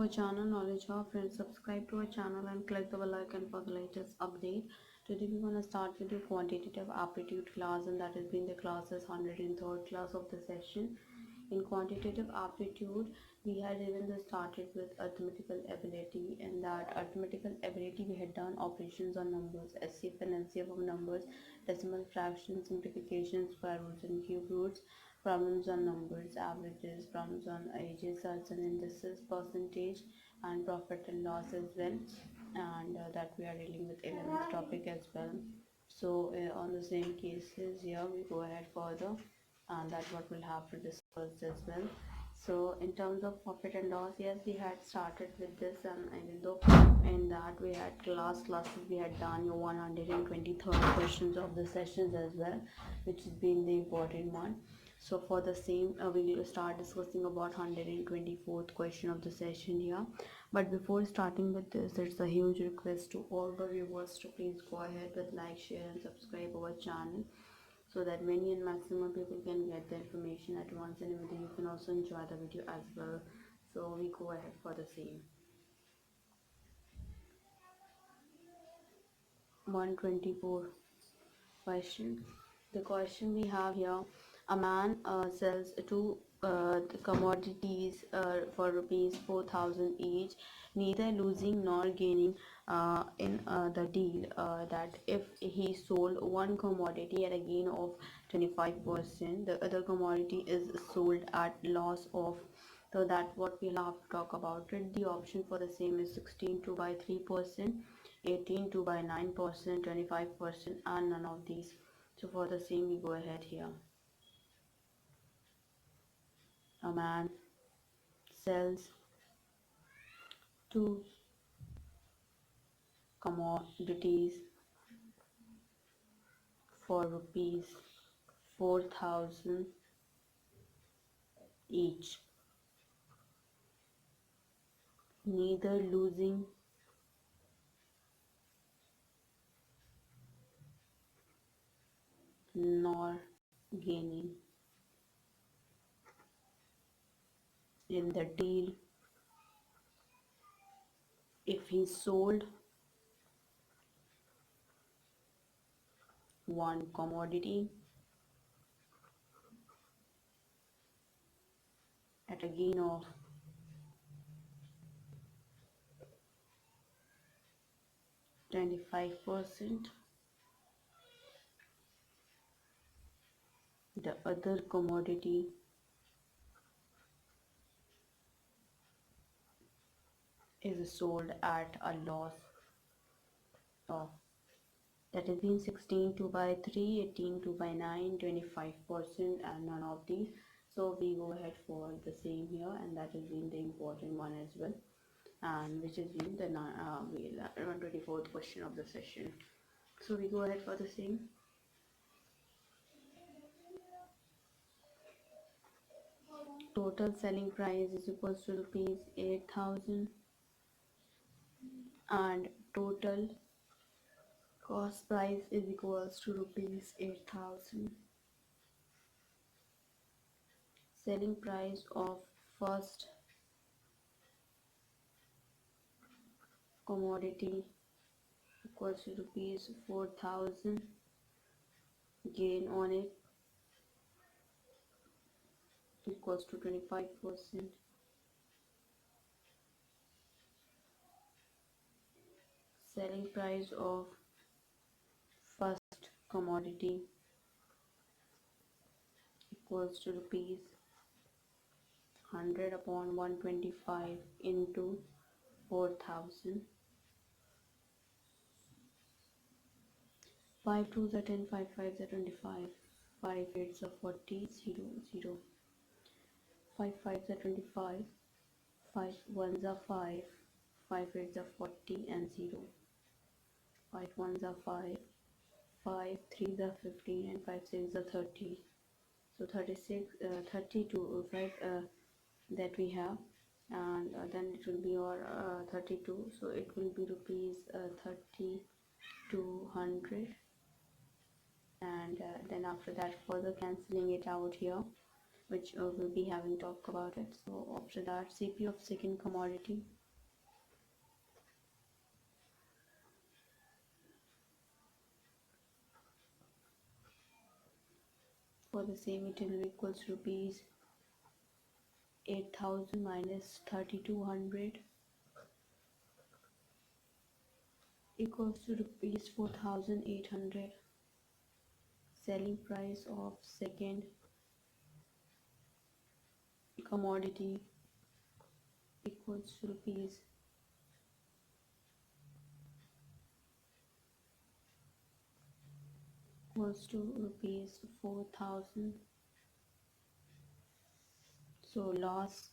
our channel Knowledge Hub. Friends, subscribe to our channel and click the bell icon for the latest update. Today we're going to start with the quantitative aptitude class, and that has been the classes 103rd class of the session. In quantitative aptitude, we had even started with arithmetical ability. In that arithmetical ability, we had done operations on numbers, SCF and LCF of numbers, decimal fractions, simplifications, square roots and cube roots, problems on numbers, averages, problems on ages, surds and indices, percentage, and profit and loss as well. And that we are dealing with 11th topic as well. So on the same cases here, we go ahead further, and that's what we'll have to discuss as well. So in terms of profit and loss, yes, we had started with this, and even though in that we had classes we had done your 123rd questions of the sessions as well, which has been the important one. So for the same, we will start discussing about 124th question of the session here. But before starting with this, it's a huge request to all the viewers to please go ahead with like, share and subscribe our channel, so that many and maximum people can get the information at once, and you can also enjoy the video as well. So we go ahead for the same. 124 question. The question we have here: a man sells two commodities for rupees 4,000 each, neither losing nor gaining in the deal. That if he sold one commodity at a gain of 25%, the other commodity is sold at loss of. So that what we'll have to talk about it. The option for the same is 16 to by 3%, 18 to by 9%, 25%, and none of these. So for the same, we go ahead here. A man sells two commodities for rupees 4,000 each, neither losing nor gaining in the deal if he sold one commodity at a gain of 25%, the other commodity is sold at a loss of, that has been 16 to by 3, 18 to by 9, 25%, and none of these. So we go ahead for the same here, and that has been the important one as well, and which has been the 124th question of the session. So we go ahead for the same. Total selling price is equals to rupees 8,000, and total cost price is equals to rupees 8,000. Selling price of first commodity equals to rupees 4,000, gain on it equals to 25%. Selling price of first commodity equals to rupees 100 upon 125 into 4,000. 5 2s are 10, 5 5s are 25, 5 8s are 40, 0 0. 5 5s are 25, 5 1s are 5, 5 8s are 40, and 0. 5 1s are 5, 5 3s are 15, and 5 6s are 30. So 36, 32, 5 that we have, and then it will be your 32. So it will be rupees 3,200, and then after that further cancelling it out here, which we'll be having talk about it. So after that, CP of second commodity For the same, it will be equals to rupees 8,000 minus 3,200 equals to rupees 4,800. Selling price of second commodity equals to rupees 4,000. So loss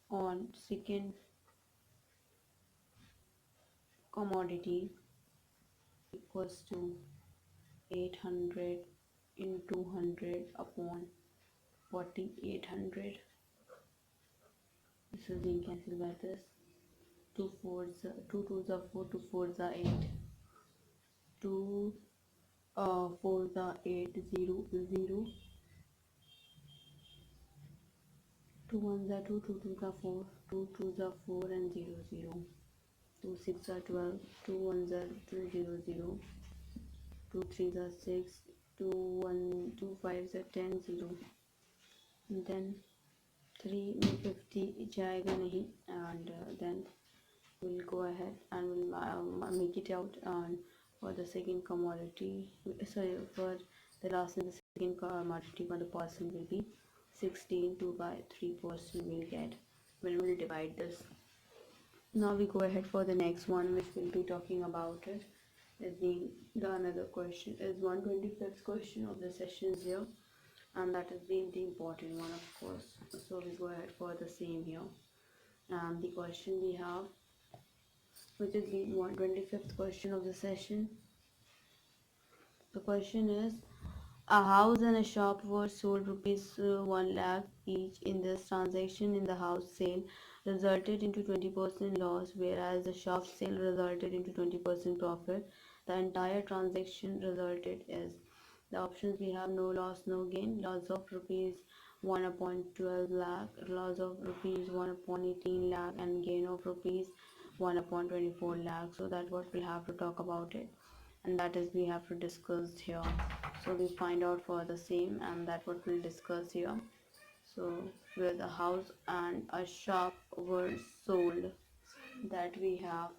on second commodity equals to 800 into 100 upon 4,800. This is being cancelled by this. 2 fours, 2 twos are 4, 2 fours are 8. 2 fours are 8, 0 is 0. 2 ones are 2, 2 twos are 4, 2 twos are 4 and 0, 0. 2 6 are 12, 2 ones are 2, 0, 0. 2 threes are 6, 2 fives are 10, 0. And then 3 में 50 जाएगा नहीं, and then we'll go ahead and we'll make it out. And for the second commodity, sorry, for the last and the second commodity, for the percent will be 16. 2 by 3% we'll get when we'll divide this. Now we go ahead for the next one, which we'll be talking about it. Is being the another question is 125th question of the sessions here, and that has been the important one, of course. So we go ahead for the same here. And the question we have, which is the 125th question of the session. The question is, a house and a shop were sold rupees 1 lakh each. In this transaction, in the house sale resulted into 20% loss, whereas the shop sale resulted into 20% profit. The entire transaction resulted is, the options we have: no loss, no gain, loss of rupees 1 upon 12 lakh, loss of rupees 1 upon 18 lakh, and gain of rupees 1 upon 24 lakh. So that's what we'll have to talk about it, and that is we have to discuss here. So we find out for the same, and that what we'll discuss here. So where the house and a shop were sold, that we have.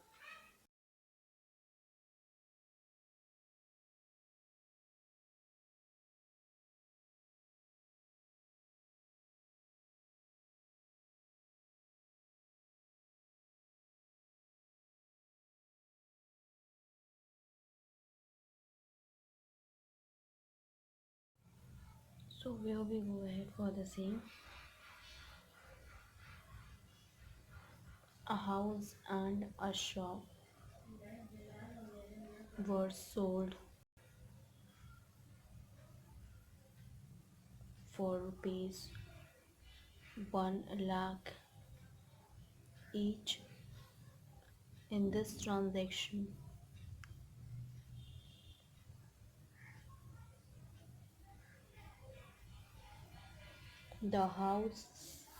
So where we go ahead for the same, a house and a shop were sold for rupees 1 lakh each. In this transaction, the house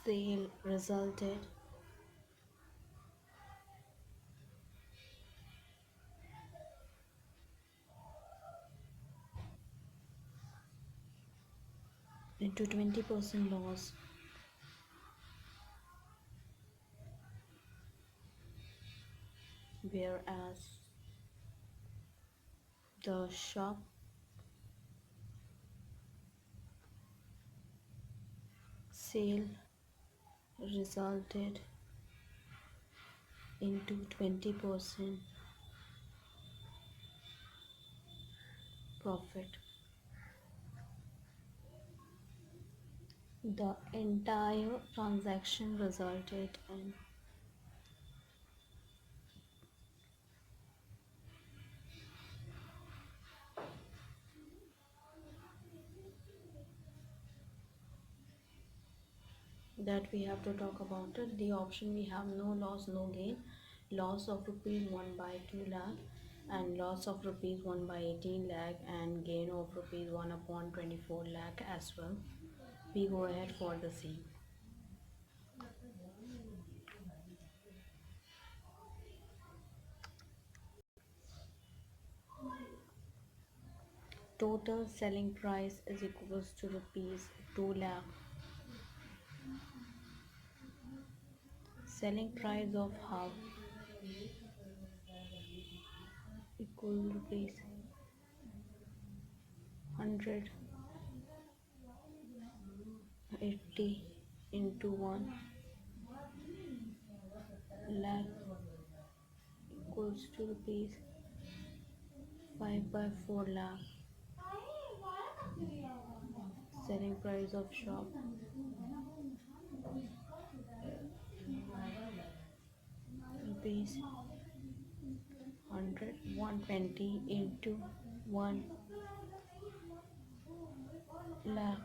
sale resulted into 20% loss, whereas the shop sale resulted into 20% profit. The entire transaction resulted in that we have to talk about it. The option we have: no loss, no gain, loss of rupees 1 by 2 lakh, and loss of rupees 1 by 18 lakh, and gain of rupees 1 upon 24 lakh as well. We go ahead for the same. Total selling price is equals to rupees 2 lakh. Selling price of house equal rupees 180 into 1 lakh equals to rupees 5 by 4 lakh. Selling price of shop rupees 120 into 1 lakh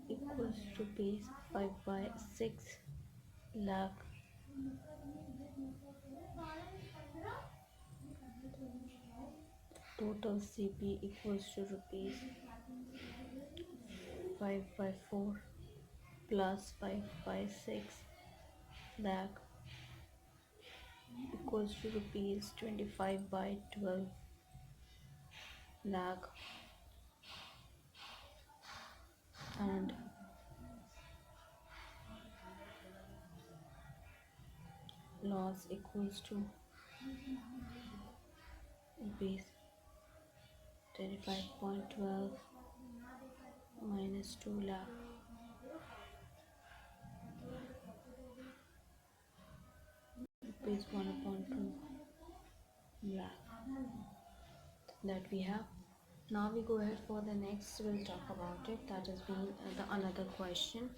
equals rupees 5 by 6 lakh. Total CP equals to rupees 5 by 4 plus 5 by 6 lakh equals to rupees 25 by 12 lakh, and loss equals to rupees 35.12 minus 2 lakh rupees 1 upon 2 lakh that we have. Now we go ahead for the next, we'll talk about it. That has been the another question,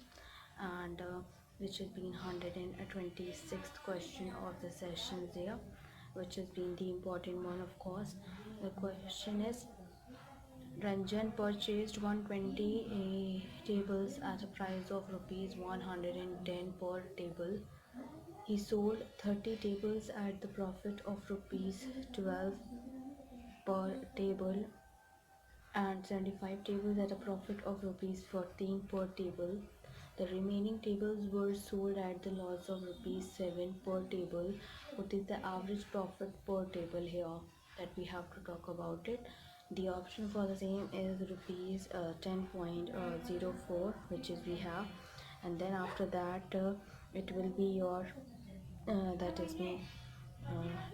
and which has been 126th question of the session there, which has been the important one, of course. The question is, Ranjan purchased 120 tables at a price of rupees 110 per table. He sold 30 tables at the profit of rupees 12 per table and 75 tables at a profit of rupees 14 per table. The remaining tables were sold at the loss of rupees 7 per table. What is the average profit per table here that we have to talk about it? The option for the same is rupees 10.04, which is we have, and then after that it will be your that is me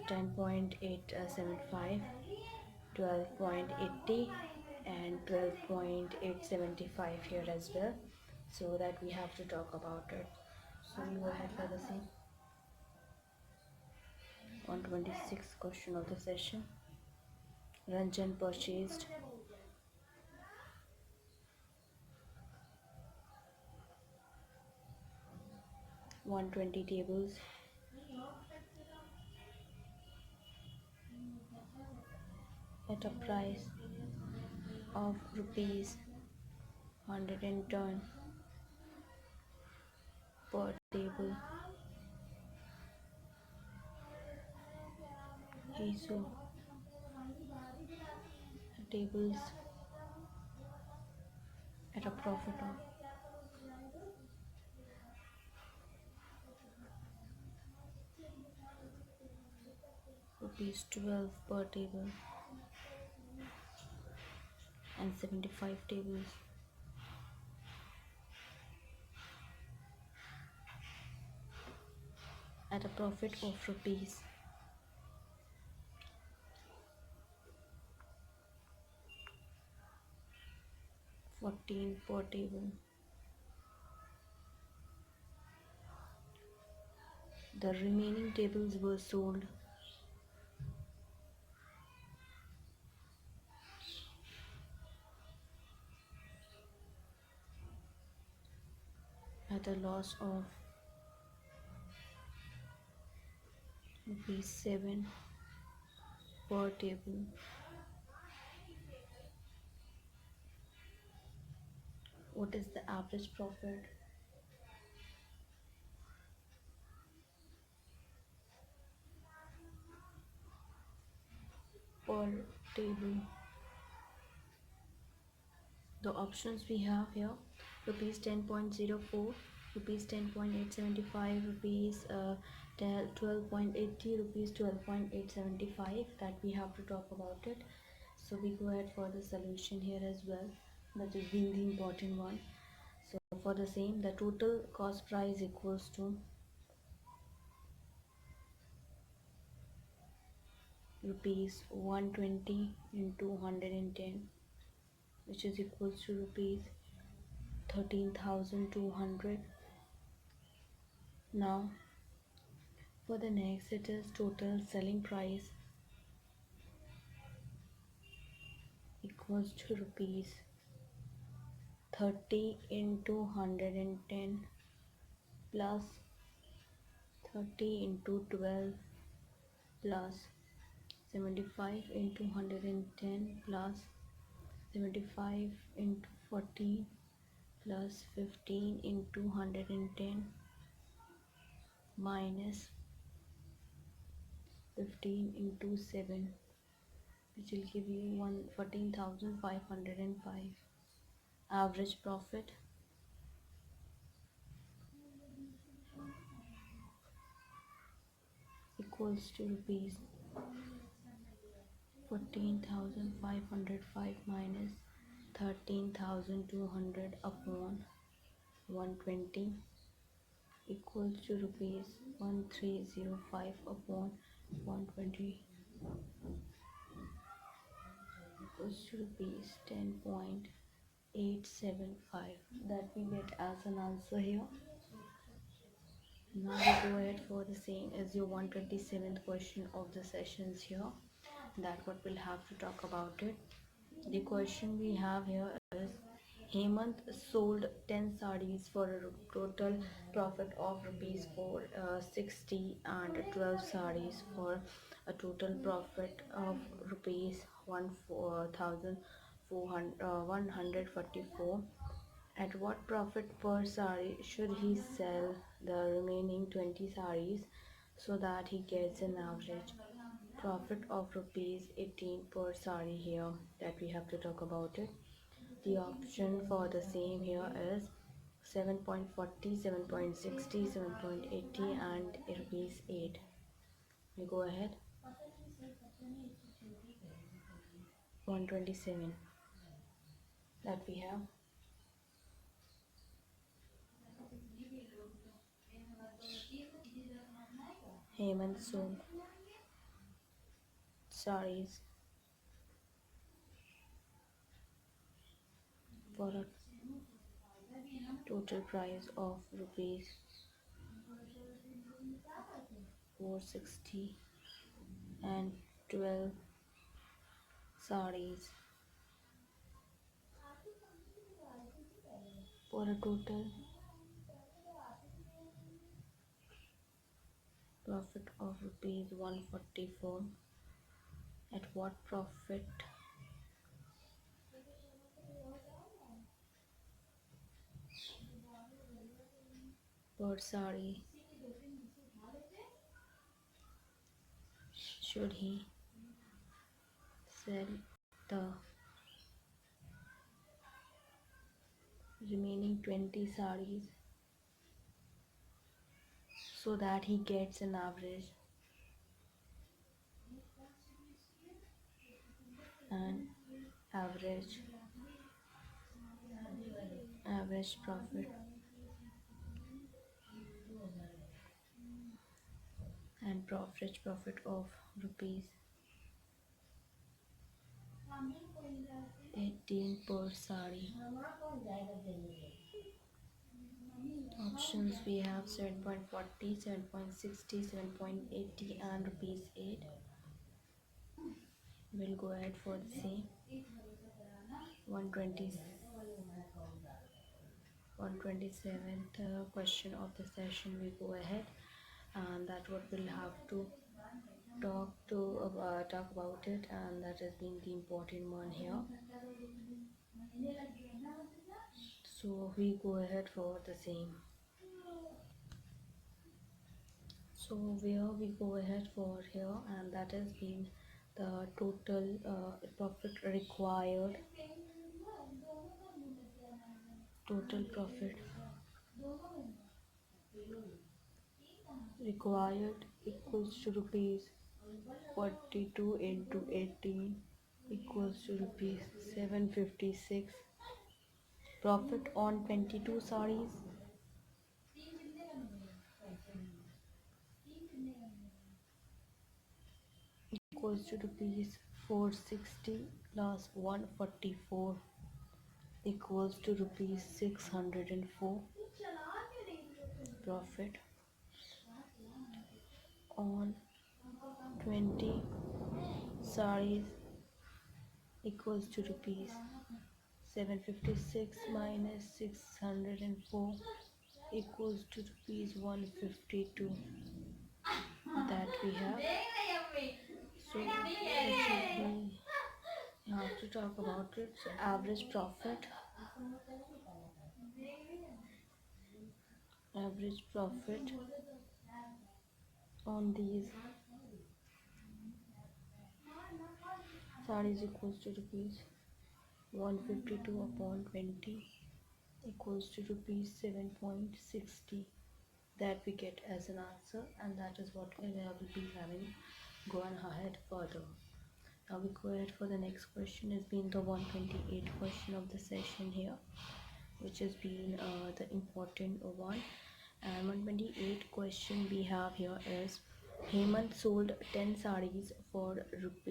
10.875, 12.80 and 12.875 here as well, so that we have to talk about it. So we go ahead for the same 126th question of the session. Ranjan purchased 120 tables at a price of rupees 110 per table. He sold tables at a profit of rupees 12 per table and 75 tables at a profit of rupees 14 per table. The remaining tables were sold at a loss of rupees 7 per table. What is the average profit per table? The options we have here: rupees 10.04, rupees 10.875, rupees 12.80, rupees 12.875, that we have to talk about it. So we go ahead for the solution here as well, that is being the important one. So for the same, the total cost price equals to rupees 120 into 110, which is equals to rupees 13,200. Now for the next, it is total selling price equals to rupees 30 into 110 plus 30 into 12 plus 75 into 110 plus 75 into 14 plus 15 into 110 minus 15 into 7, which will give you 14,505. Average profit equals to rupees 14,505 minus 13,200 upon 120 equals to rupees 1305 upon 120 equals to rupees 10.875, that we get as an answer here. Now we go ahead for the same as your 127th question of the sessions here, that what we'll have to talk about it. The question we have here is, Hemant sold 10 sarees for a total profit of rupees 460 and 12 sarees for a total profit of rupees 1,144. At what profit per saree should he sell the remaining 20 sarees so that he gets an average profit of rupees 18 per saree here, that we have to talk about it. The option for the same here is 7.40, 7.60, 7.80 and rupees 8. We go ahead. 127, that we have. Hemant sold sarees for a total price of rupees 460 and 12 sarees for a total profit of rupees 144. At what profit per saree should he sell the remaining 20 sarees so that he gets an average average profit of rupees 18 per saree. Options we have 7.40, 7.60, 7.80 and rupees 8. We'll go ahead for the same 127th question of the session. We go ahead, and that what we'll have to talk about it, and that has been the important one here. So we go ahead for the same. So where we go ahead for here, and that has been the total profit required. Total profit required equals to rupees 42 into 18 equals to rupees 756. Profit on 22 sarees equals to rupees 460 plus 144 equals to rupees 604. Profit on 20 sarees equals to rupees 756 minus 604 equals to rupees 152 that we have. So we have to talk about it. So average profit on these sarees equals to rupees 152 upon 20 equals to rupees 7.60 that we get as an answer, and that is what we will be having going ahead further. Now we go ahead for the next question. Has been the 128 question of the session here, which has been the important one. And 128 question we have here is Hemant sold 10 sarees for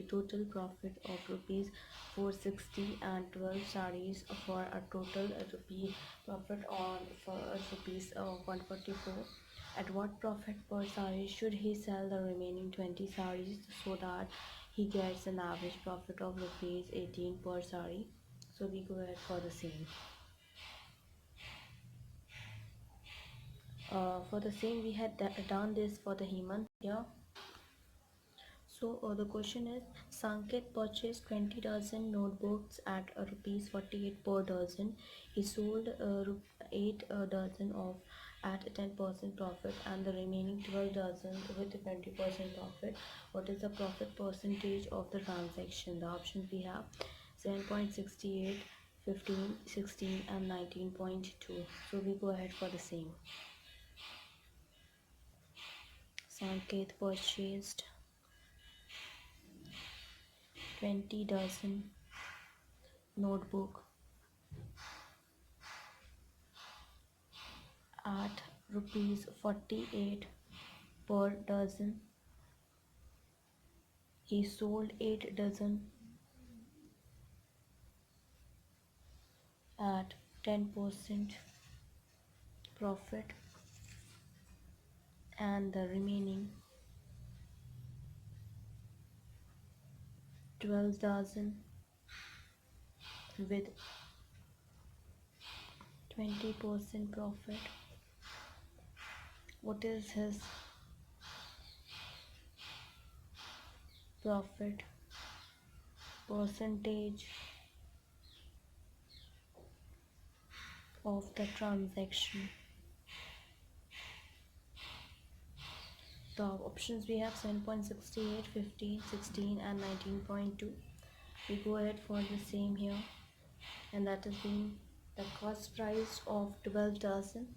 total profit of rupees 460 and 12 sarees for a total rupee profit on for rupees 144. At what profit per saree should he sell the remaining 20 sarees so that he gets an average profit of rupees 18 per saree? So we go ahead for the same. For the same we had done this for the Hemant here. So the question is, Sanket purchased 20 dozen notebooks at rupees 48 per dozen. He sold 8 dozen of at 10% profit and the remaining 12 dozen with 20% profit. What is the profit percentage of the transaction? The options we have 7.68, 15, 16 and 19.2. So we go ahead for the same. Sanket purchased 20 dozen notebook at rupees 48 per dozen. He sold 8 dozen at 10% profit and the remaining 12 dozen with 20% profit. What is his profit percentage of the transaction? The options we have 7.68, 15, 16 and 19.2. We go ahead for the same here, and that has been the cost price of 12 dozen.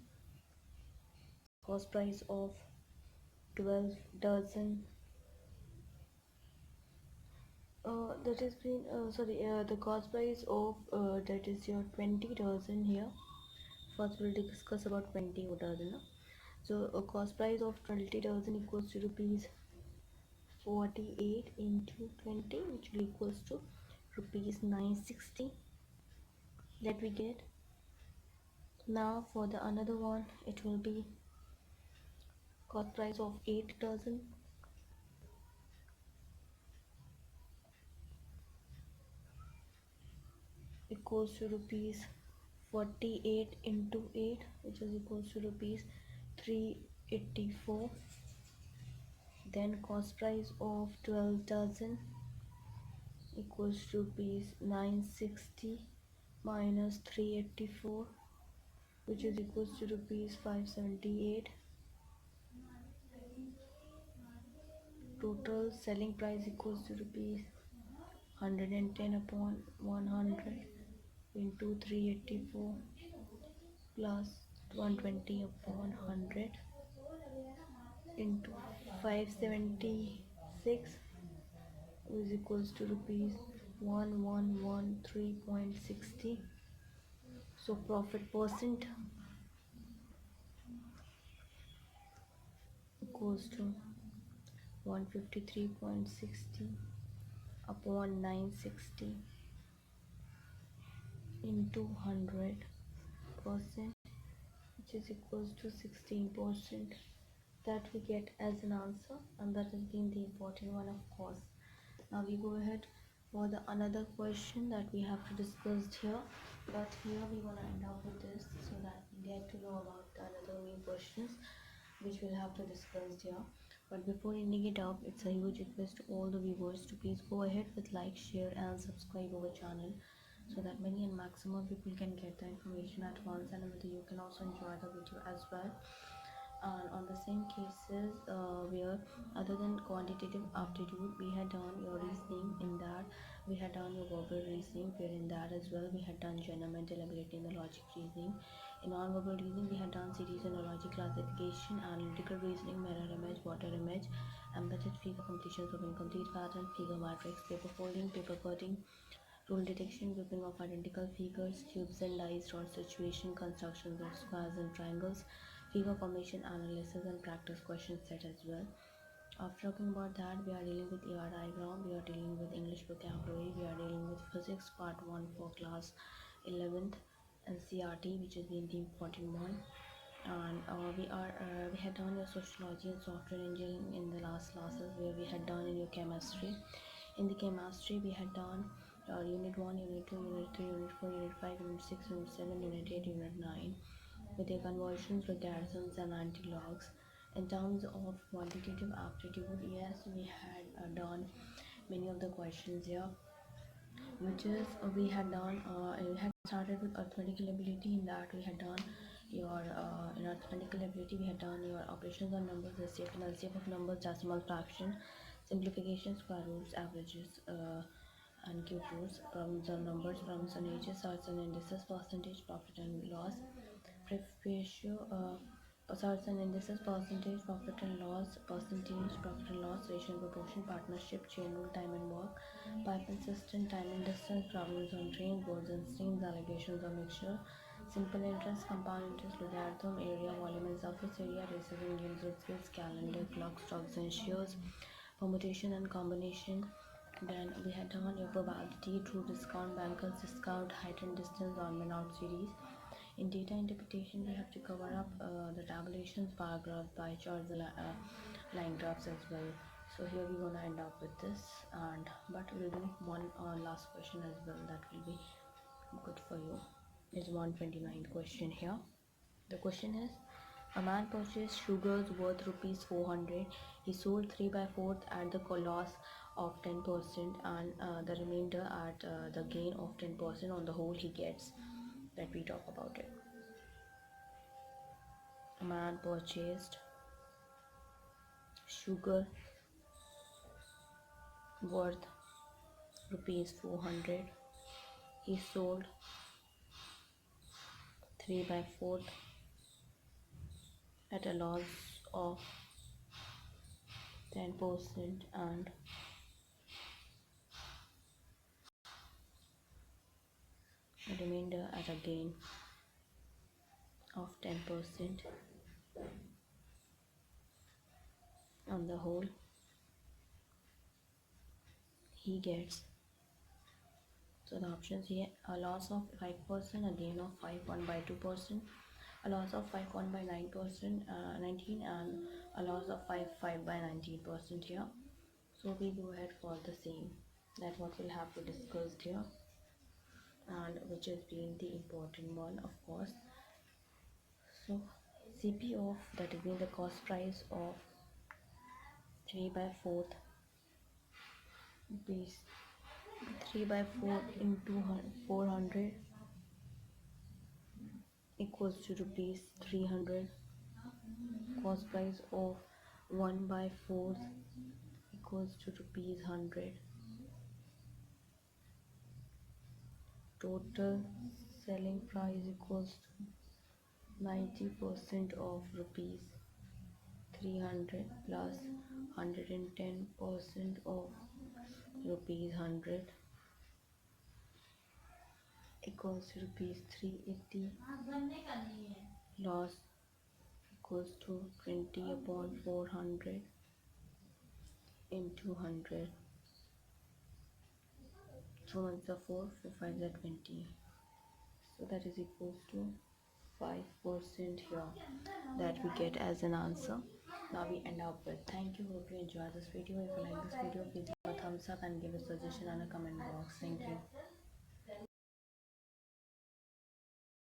Cost price of 12 dozen. That has been the cost price of that is your 20 dozen here. First we'll discuss about 20 dozen. So a cost price of 20 dozen equals to rupees 48 into 20, which will equals to rupees 960 that we get. Now for the another one, it will be cost price of 8 dozen equals to rupees 48 into 8, which is equals to rupees 384. Then cost price of 12 dozen equals to rupees 960 minus 384, which is equals to rupees 578. Total selling price equals to rupees 110 upon 100 into 384 plus 120 upon 100 into 576 is equals to rupees 1113.60. So profit percent equals to 153.60 upon 960 into 100%, which is equals to 16%. That we get as an answer, and that has been the important one, of course. Now we go ahead for the another question that we have to discuss here, but here we're gonna end up with this so that we get to know about the another new questions which we'll have to discuss here. But before ending it up, it's a huge request to all the viewers to please go ahead with like, share and subscribe our channel so that many and maximum people can get the information at once, and you can also enjoy the video as well. And on the same cases where other than quantitative aptitude, we had done your reasoning, in that we had done your verbal reasoning, where in that as well we had done general mental ability in the logic reasoning. In non-verbal reasoning we had done series analogy classification, analytical reasoning, mirror image, water image, embedded figure, completions of incomplete pattern, figure matrix, paper folding, paper cutting, rule detection, grouping of identical figures, cubes and dice, dot situation, constructions of squares and triangles, figure formation analysis and practice question set as well. After talking about that, we are dealing with ER diagram, we are dealing with English vocabulary, we are dealing with physics part 1 for class 11th NCRT, which is being the important one. And we had done your sociology and software engineering in the last classes, where we had done in your chemistry. In the chemistry we had done unit 1, unit 2, unit 3, unit 4, unit 5, unit 6, unit 7, unit 8, unit 9, with their conversions, logarithms and anti-logs. In terms of quantitative aptitude, yes, we had done many of the questions here, which is we had done we had started with arithmetical ability. In that we had done your in arithmetical ability we had done your operations on numbers, SCF and LCF of numbers, decimal fraction, simplification, square roots, averages, and cube roots, problems on numbers, problems on ages, sorts and indices, percentage, profit and loss, ratio, sorts and indices, percentage, profit and loss, percentage, profit and loss, ratio and proportion, partnership, chain rule, time and work, pipe and system, time and distance, problems on trains, boards and streams, allegations of mixture, simple interest, compound interest, logarithm, area, volume and surface area, races and games with skills, calendar, clock, stocks and shares, permutation and combination. Then we had done your probability, true discount, bankers discount, height and distance, on and out series. In data interpretation, we have to cover up the tabulations, bar graphs, pie charts, line graphs as well. So here we're gonna end up with this, and but we'll do one last question as well. That will be good for you. It's 129th question here. The question is: a man purchased sugars worth rupees 400. He sold 3 by 4th at the loss of 10%, and the remainder at the gain of 10% on the whole he gets. Let me talk about it. A man purchased sugar worth rupees 400. He sold 3 by 4th at a loss of 10%, and the remainder at a gain of 10% on the whole he gets. So the options here: a loss of 5%, a gain of 5 by 2%, a loss of 5 by 9%, 19, and a loss of 5 by 19% here. So we go ahead for the same, that what we'll have to discuss here, and which has been the important one, of course. So CP of, that is mean the cost price of 3 by 4th rupees, 3 by 4 into 400 equals to rupees 300. Cost price of 1 by 4th equals to rupees 100. Total selling price equals to 90% of rupees 300 plus 110% of rupees 100. equals to rupees 380. Loss equals to 20 upon 400 into 100. 2 ones are 4, 4 5s are 20. So that is equals to 5% here that we get as an answer. Now we end up with thank you. Hope you enjoy this video. If you like this video, please give a thumbs up and give a suggestion on a comment box. Thank you.